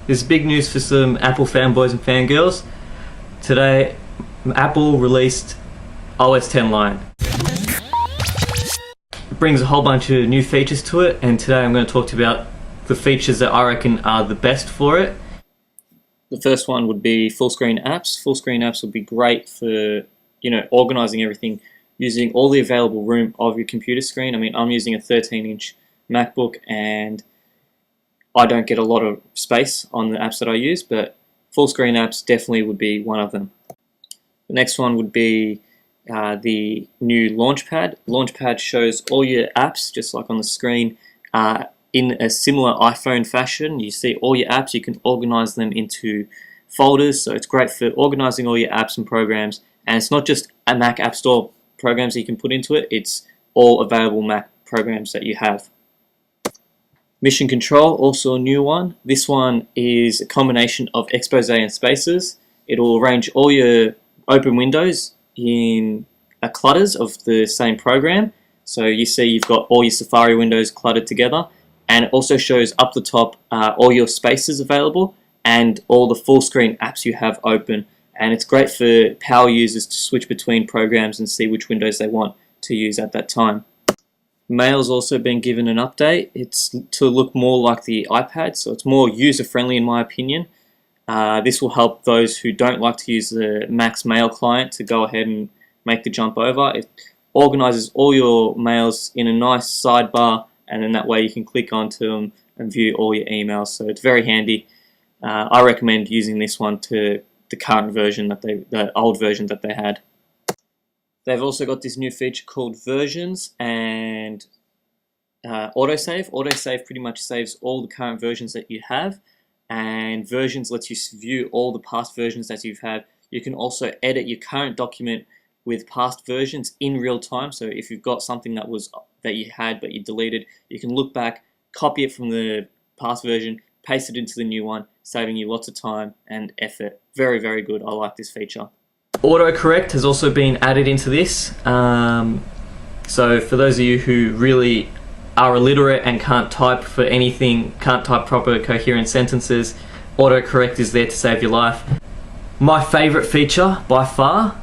There's big news for some Apple fanboys and fangirls. Today, Apple released OS X Lion. It brings a whole bunch of new features to it, and today I'm going to talk to you about the features that I reckon are the best for it. The first one would be full screen apps. Full screen apps would be great for, organizing everything using all the available room of your computer screen. I mean, I'm using a 13-inch MacBook and I don't get a lot of space on the apps that I use, but full screen apps definitely would be one of them. The next one would be the new Launchpad. Launchpad shows all your apps, just like on the screen, in a similar iPhone fashion. You see all your apps, you can organize them into folders, so it's great for organizing all your apps and programs. And it's not just a Mac App Store programs that you can put into it, it's all available Mac programs that you have. Mission Control, also a new one. This one is a combination of expose and spaces. It will arrange all your open windows in clutters of the same program. So you see you've got all your Safari windows cluttered together, and it also shows up the top all your spaces available and all the full screen apps you have open. And it's great for power users to switch between programs and see which windows they want to use at that time. Mail's also been given an update. It's to look more like the iPad, so it's more user-friendly in my opinion. This will help those who don't like to use the Mac's mail client to go ahead and make the jump over. It organizes all your mails in a nice sidebar, and then that way you can click onto them and view all your emails. So it's very handy. I recommend using this one to the current version the old version that they had. They've also got this new feature called Versions and Autosave. Autosave pretty much saves all the current versions that you have, and Versions lets you view all the past versions that you've had. You can also edit your current document with past versions in real time. So if you've got something that you had but you deleted, you can look back, copy it from the past version, paste it into the new one, saving you lots of time and effort. Very, very good. I like this feature. Autocorrect has also been added into this. So for those of you who really are illiterate and can't type for anything, can't type proper coherent sentences, autocorrect is there to save your life. My favorite feature by far,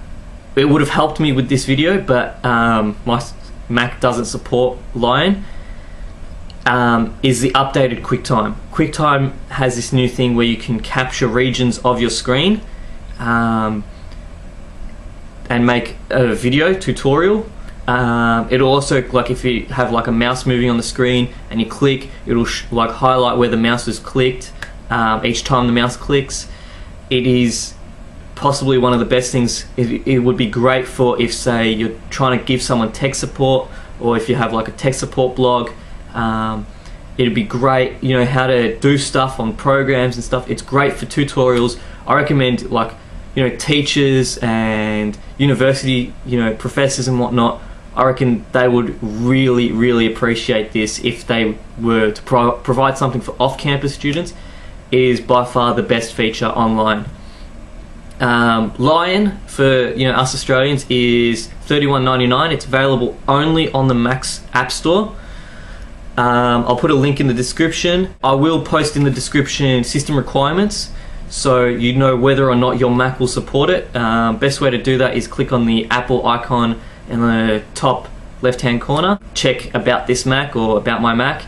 it would have helped me with this video, but my Mac doesn't support Lion, is the updated QuickTime. QuickTime has this new thing where you can capture regions of your screen and make a video tutorial. It'll also, like if you have like a mouse moving on the screen and you click, it'll like highlight where the mouse is clicked each time the mouse clicks. It is possibly one of the best things. It would be great for if, say, you're trying to give someone tech support, or if you have like a tech support blog. It'd be great, how to do stuff on programs and stuff. It's great for tutorials. I recommend, like, teachers and university, professors and whatnot. I reckon they would really, really appreciate this if they were to provide something for off-campus students. It is by far the best feature online. Lion for us Australians is $31.99. It's available only on the Mac's App Store. I'll put a link in the description. I will post in the description system requirements, so you know whether or not your Mac will support it. Best way to do that is click on the Apple icon in the top left hand corner, check about this Mac or about my Mac,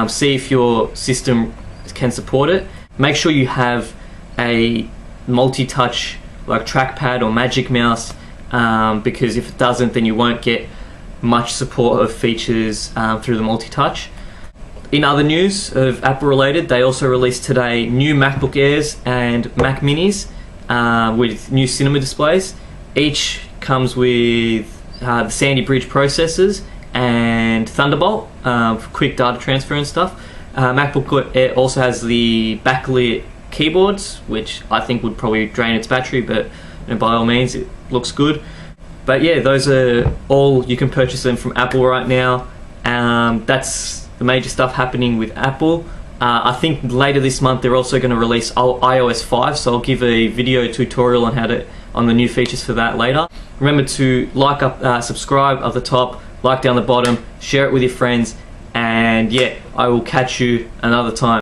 see if your system can support it. Make sure you have a multi-touch like trackpad or magic mouse, because if it doesn't, then you won't get much support of features through the multi-touch. In other news of Apple related, they also released today new MacBook Airs and Mac Minis with new cinema displays. Each comes with the Sandy Bridge processors and Thunderbolt for quick data transfer and stuff. MacBook Air also has the backlit keyboards, which I think would probably drain its battery, but by all means it looks good. But yeah, those are all, you can purchase them from Apple right now. That's the major stuff happening with Apple. I think later this month they're also going to release iOS 5, so I'll give a video tutorial on the new features for that later. Remember to subscribe at the top, like down the bottom, share it with your friends, and yeah, I will catch you another time.